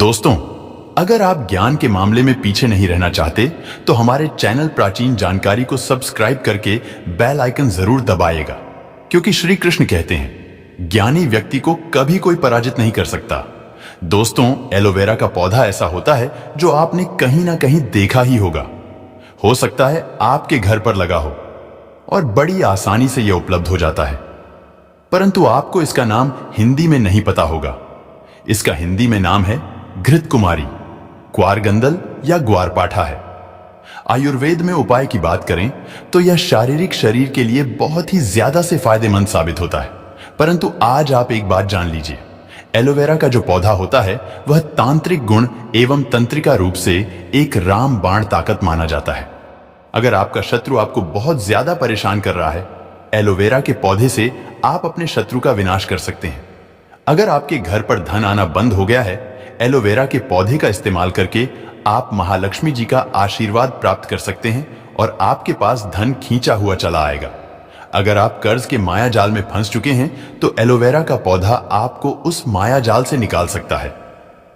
दोस्तों, अगर आप ज्ञान के मामले में पीछे नहीं रहना चाहते तो हमारे चैनल प्राचीन जानकारी को सब्सक्राइब करके बेल आइकन जरूर दबाइएगा, क्योंकि श्री कृष्ण कहते हैं ज्ञानी व्यक्ति को कभी कोई पराजित नहीं कर सकता। दोस्तों, एलोवेरा का पौधा ऐसा होता है जो आपने कहीं ना कहीं देखा ही होगा। हो सकता है आपके घर पर लगा हो और बड़ी आसानी से यह उपलब्ध हो जाता है, परंतु आपको इसका नाम हिंदी में नहीं पता होगा। इसका हिंदी में नाम है घृत कुमारी, क्वारगंदल या ग्वारपाठा है। आयुर्वेद में उपाय की बात करें तो यह शारीरिक शरीर के लिए बहुत ही ज्यादा से फायदेमंद साबित होता है। परंतु आज आप एक बात जान लीजिए, एलोवेरा का जो पौधा होता है वह तांत्रिक गुण एवं तंत्रिका रूप से एक राम बाण ताकत माना जाता है। अगर आपका शत्रु आपको बहुत ज्यादा परेशान कर रहा है, एलोवेरा के पौधे से आप अपने शत्रु का विनाश कर सकते हैं। अगर आपके घर पर धन आना बंद हो गया है, एलोवेरा के पौधे का इस्तेमाल करके आप महालक्ष्मी जी का आशीर्वाद प्राप्त कर सकते हैं और आपके पास धन खींचा हुआ चला आएगा। अगर आप कर्ज के माया जाल में फंस चुके हैं तो एलोवेरा का पौधा आपको उस माया जाल से निकाल सकता है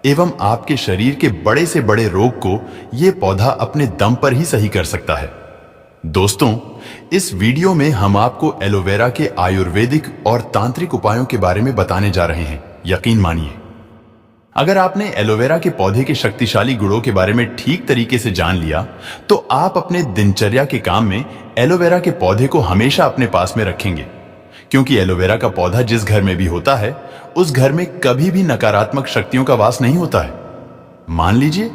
एवं आपके शरीर के बड़े से बड़े रोग को यह पौधा अपने दम पर ही सही कर सकता है। दोस्तों, इस वीडियो में हम आपको एलोवेरा के आयुर्वेदिक और तांत्रिक उपायों के बारे में बताने जा रहे हैं। यकीन मानिए, अगर आपने एलोवेरा के पौधे के शक्तिशाली गुणों के बारे में ठीक तरीके से जान लिया तो आप अपने दिनचर्या के काम में एलोवेरा के पौधे को हमेशा अपने पास में रखेंगे, क्योंकि एलोवेरा का पौधा जिस घर में भी होता है उस घर में कभी भी नकारात्मक शक्तियों का वास नहीं होता है। मान लीजिए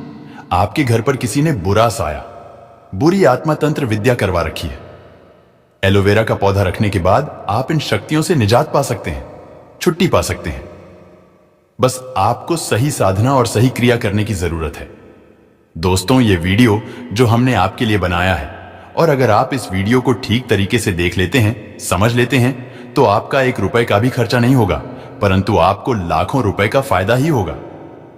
आपके घर पर किसी ने बुरा साया, बुरी आत्मा तंत्र विद्या करवा रखी है। एलोवेरा का पौधा रखने के बाद आप इन शक्तियों से निजात पा सकते हैं, छुट्टी पा सकते हैं। बस आपको सही साधना और सही क्रिया करने की जरूरत है। दोस्तों, ये वीडियो जो हमने आपके लिए बनाया है, और अगर आप इस वीडियो को ठीक तरीके से देख लेते हैं, समझ लेते हैं, तो आपका 1 रुपए का भी खर्चा नहीं होगा, परंतु आपको लाखों रुपए का फायदा ही होगा।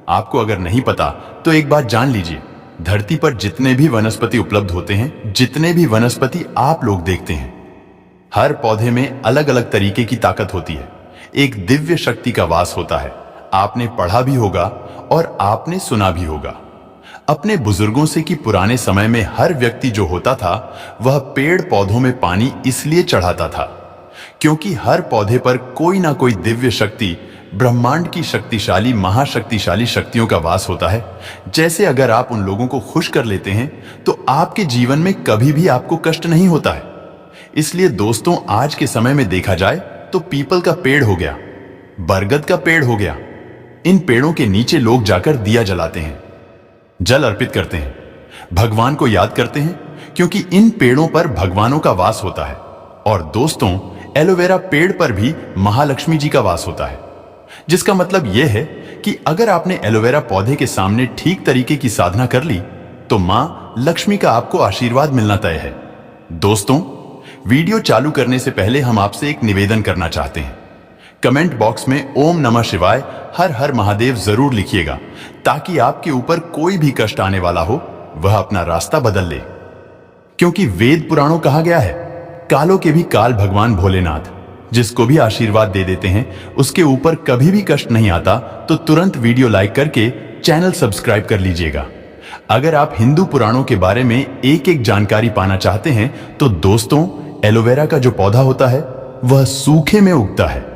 आपको अगर नहीं पता तो एक बात जान लीजिए, धरती पर जितने भी वनस्पति उपलब्ध होते हैं, जितने भी वनस्पति आप लोग देखते हैं, हर पौधे में अलग अलग तरीके की ताकत होती है। एक दिव्य शक्ति का वास होता है। आपने पढ़ा भी होगा और आपने सुना भी होगा अपने बुजुर्गों से कि पुराने समय में हर व्यक्ति जो होता था वह पेड़ पौधों में पानी इसलिए चढ़ाता था क्योंकि हर पौधे पर कोई ना कोई दिव्य शक्ति, ब्रह्मांड की शक्तिशाली महाशक्तिशाली शक्तियों का वास होता है। जैसे अगर आप उन लोगों को खुश कर लेते हैं तो आपके जीवन में कभी भी आपको कष्ट नहीं होता है। इसलिए दोस्तों, आज के समय में देखा जाए तो पीपल का पेड़ हो गया, बरगद का पेड़ हो गया, इन पेड़ों के नीचे लोग जाकर दिया जलाते हैं, जल अर्पित करते हैं, भगवान को याद करते हैं, क्योंकि इन पेड़ों पर भगवानों का वास होता है। और दोस्तों, एलोवेरा पेड़ पर भी महालक्ष्मी जी का वास होता है, जिसका मतलब यह है कि अगर आपने एलोवेरा पौधे के सामने ठीक तरीके की साधना कर ली तो मां लक्ष्मी का आपको आशीर्वाद मिलना तय है। दोस्तों, वीडियो चालू करने से पहले हम आपसे एक निवेदन करना चाहते हैं। कमेंट बॉक्स में ओम नमः शिवाय, हर हर महादेव जरूर लिखिएगा, ताकि आपके ऊपर कोई भी कष्ट आने वाला हो वह अपना रास्ता बदल ले। क्योंकि वेद पुराणों कहा गया है, कालों के भी काल भगवान भोलेनाथ, जिसको भी आशीर्वाद दे देते हैं उसके ऊपर कभी भी कष्ट नहीं आता। तो तुरंत वीडियो लाइक करके चैनल सब्सक्राइब कर लीजिएगा। अगर आप हिंदू पुराणों के बारे में एक एक जानकारी पाना चाहते हैं तो दोस्तों, एलोवेरा का जो पौधा होता है वह सूखे में उगता है।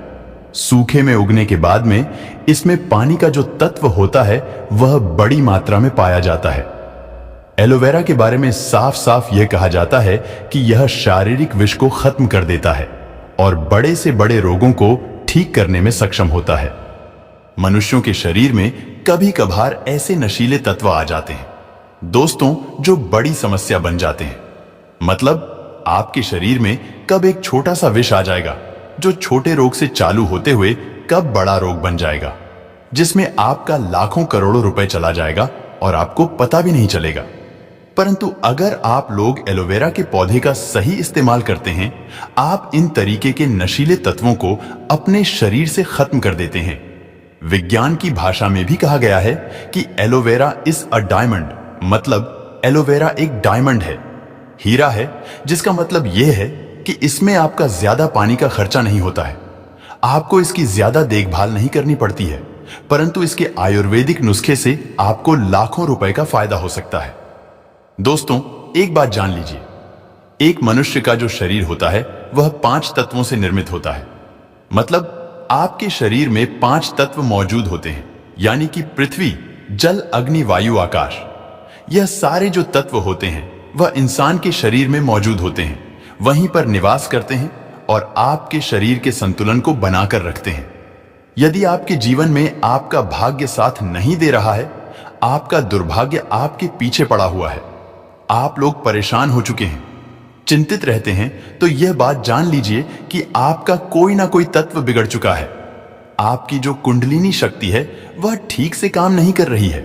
सूखे में उगने के बाद में इसमें पानी का जो तत्व होता है वह बड़ी मात्रा में पाया जाता है। एलोवेरा के बारे में साफ साफ यह कहा जाता है कि यह शारीरिक विष को खत्म कर देता है और बड़े से बड़े रोगों को ठीक करने में सक्षम होता है। मनुष्यों के शरीर में कभी कभार ऐसे नशीले तत्व आ जाते हैं दोस्तों, जो बड़ी समस्या बन जाते हैं। मतलब आपके शरीर में कब एक छोटा सा विष आ जाएगा जो छोटे रोग से चालू होते हुए कब बड़ा रोग बन जाएगा, जिसमें आपका लाखों करोड़ों रुपए चला जाएगा और आपको पता भी नहीं चलेगा। परंतु अगर आप लोग एलोवेरा के पौधे का सही इस्तेमाल करते हैं, आप इन तरीके के नशीले तत्वों को अपने शरीर से खत्म कर देते हैं। विज्ञान की भाषा में भी कहा गया है कि एलोवेरा इज अ डायमंड, मतलब एलोवेरा एक डायमंड है, हीरा है, जिसका मतलब यह है कि इसमें आपका ज्यादा पानी का खर्चा नहीं होता है, आपको इसकी ज्यादा देखभाल नहीं करनी पड़ती है, परंतु इसके आयुर्वेदिक नुस्खे से आपको लाखों रुपए का फायदा हो सकता है। दोस्तों, एक बात जान लीजिए, एक मनुष्य का जो शरीर होता है वह 5 तत्वों से निर्मित होता है। मतलब आपके शरीर में 5 तत्व मौजूद होते हैं, यानी कि पृथ्वी, जल, अग्नि, वायु, आकाश। यह सारे जो तत्व होते हैं वह इंसान के शरीर में मौजूद होते हैं, वहीं पर निवास करते हैं और आपके शरीर के संतुलन को बनाकर रखते हैं। यदि आपके जीवन में आपका भाग्य साथ नहीं दे रहा है, आपका दुर्भाग्य आपके पीछे पड़ा हुआ है, आप लोग परेशान हो चुके हैं, चिंतित रहते हैं, तो यह बात जान लीजिए कि आपका कोई ना कोई तत्व बिगड़ चुका है। आपकी जो कुंडलिनी शक्ति है वह ठीक से काम नहीं कर रही है।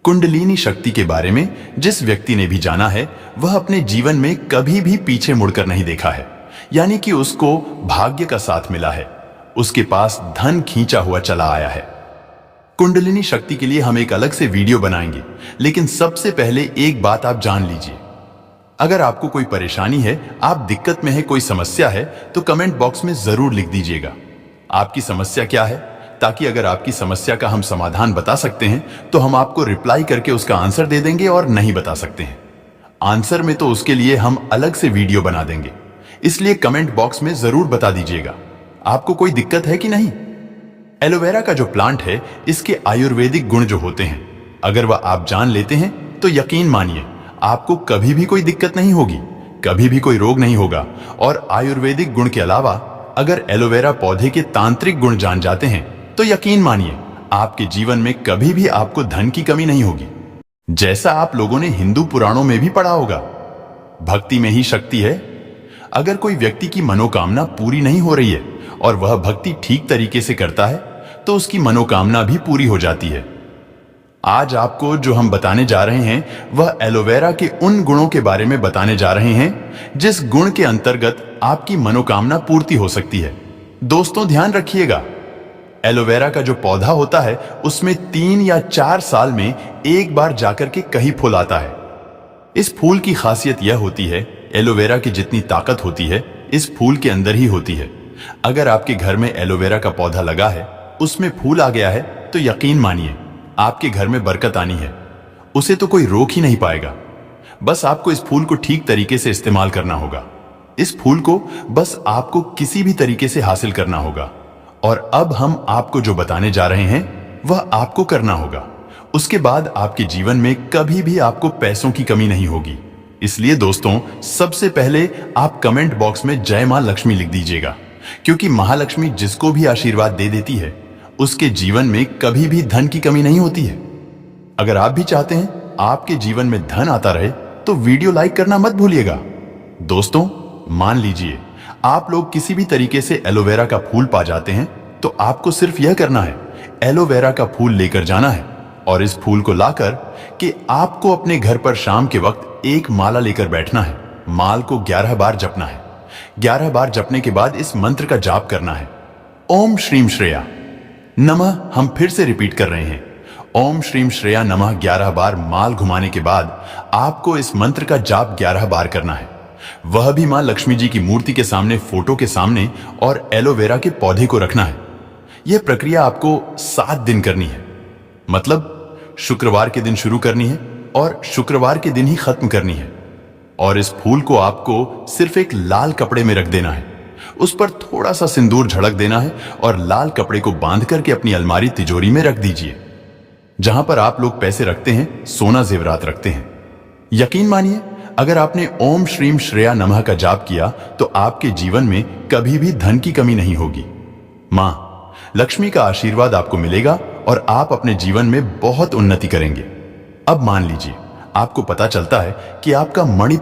कुंडलिनी शक्ति के बारे में जिस व्यक्ति ने भी जाना है वह अपने जीवन में कभी भी पीछे मुड़कर नहीं देखा है, यानी कि उसको भाग्य का साथ मिला है, उसके पास धन खींचा हुआ चला आया है। कुंडलिनी शक्ति के लिए हम एक अलग से वीडियो बनाएंगे, लेकिन सबसे पहले एक बात आप जान लीजिए। अगर आपको कोई परेशानी है, आप दिक्कत में है, कोई समस्या है, तो कमेंट बॉक्स में जरूर लिख दीजिएगा आपकी समस्या क्या है, ताकि अगर आपकी समस्या का हम समाधान बता सकते हैं तो हम आपको रिप्लाई करके उसका आंसर दे देंगे, और नहीं बता सकते हैं आंसर में तो उसके लिए हम अलग से वीडियो बना देंगे। इसलिए कमेंट बॉक्स में जरूर बता दीजिएगा आपको कोई दिक्कत है कि नहीं। एलोवेरा का जो प्लांट है, इसके आयुर्वेदिक गुण जो होते हैं, अगर वह आप जान लेते हैं तो यकीन मानिए आपको कभी भी कोई दिक्कत नहीं होगी, कभी भी कोई रोग नहीं होगा। और आयुर्वेदिक गुण के अलावा अगर एलोवेरा पौधे के तांत्रिक गुण जान जाते हैं तो यकीन मानिए आपके जीवन में कभी भी आपको धन की कमी नहीं होगी। जैसा आप लोगों ने हिंदू पुराणों में भी पढ़ा होगा, भक्ति में ही शक्ति है। अगर कोई व्यक्ति की मनोकामना पूरी नहीं हो रही है और वह भक्ति ठीक तरीके से करता है तो उसकी मनोकामना भी पूरी हो जाती है। आज आपको जो हम बताने जा रहे हैं वह एलोवेरा के उन गुणों के बारे में बताने जा रहे हैं जिस गुण के अंतर्गत आपकी मनोकामना पूर्ति हो सकती है। दोस्तों, ध्यान रखिएगा, एलोवेरा का जो पौधा होता है उसमें 3 या 4 साल में एक बार जाकर के कहीं फूल आता है। इस फूल की खासियत यह होती है, एलोवेरा की जितनी ताकत होती है इस फूल के अंदर ही होती है। अगर आपके घर में एलोवेरा का पौधा लगा है, उसमें फूल आ गया है, तो यकीन मानिए आपके घर में बरकत आनी है। उसे तो कोई रोक ही नहीं पाएगा। बस आपको इस फूल को ठीक तरीके से इस्तेमाल करना होगा। इस फूल को बस आपको किसी भी तरीके से हासिल करना होगा। और अब हम आपको जो बताने जा रहे हैं वह आपको करना होगा। उसके बाद आपके जीवन में कभी भी आपको पैसों की कमी नहीं होगी। इसलिए दोस्तों, सबसे पहले आप कमेंट बॉक्स में जय मां लक्ष्मी लिख दीजिएगा, क्योंकि महालक्ष्मी जिसको भी आशीर्वाद दे देती है उसके जीवन में कभी भी धन की कमी नहीं होती है। अगर आप भी चाहते हैं आपके जीवन में धन आता रहे तो वीडियो लाइक करना मत भूलिएगा। दोस्तों, मान लीजिए आप लोग किसी भी तरीके से एलोवेरा का फूल पा जाते हैं, तो आपको सिर्फ यह करना है, एलोवेरा का फूल लेकर जाना है और इस फूल को लाकर कि आपको अपने घर पर शाम के वक्त एक माला लेकर बैठना है। माल को 11 बार जपना है। 11 बार जपने के बाद इस मंत्र का जाप करना है, ओम श्रीम श्रेया नमः। हम फिर से रिपीट कर रहे हैं, ओम श्रीम श्रेया नमः 11 बार माल घुमाने के बाद आपको इस मंत्र का जाप 11 बार करना है। वह भी मां लक्ष्मी जी की मूर्ति के सामने, फोटो के सामने, और एलोवेरा के पौधे को रखना है। यह प्रक्रिया आपको 7 दिन करनी है। मतलब शुक्रवार के दिन शुरू करनी है और शुक्रवार के दिन ही खत्म करनी है। और इस फूल को आपको सिर्फ एक लाल कपड़े में रख देना है, उस पर थोड़ा सा सिंदूर झड़क देना है और लाल कपड़े को बांध करके अपनी अलमारी, तिजोरी में रख दीजिए। जहां पर आप लोग पैसे रखते हैं, सोना जेवरात रखते हैं। यकीन मानिए, अगर आपने ओम श्रीम श्रेया नमः का जाप किया तो आपके जीवन में कभी भी धन की कमी नहीं होगी। मां लक्ष्मी का आशीर्वाद आपको मिलेगा और आप अपने जीवन में बहुत उन्नति करेंगे। अब मान लीजिए आपको पता चलता है कि आपका मणि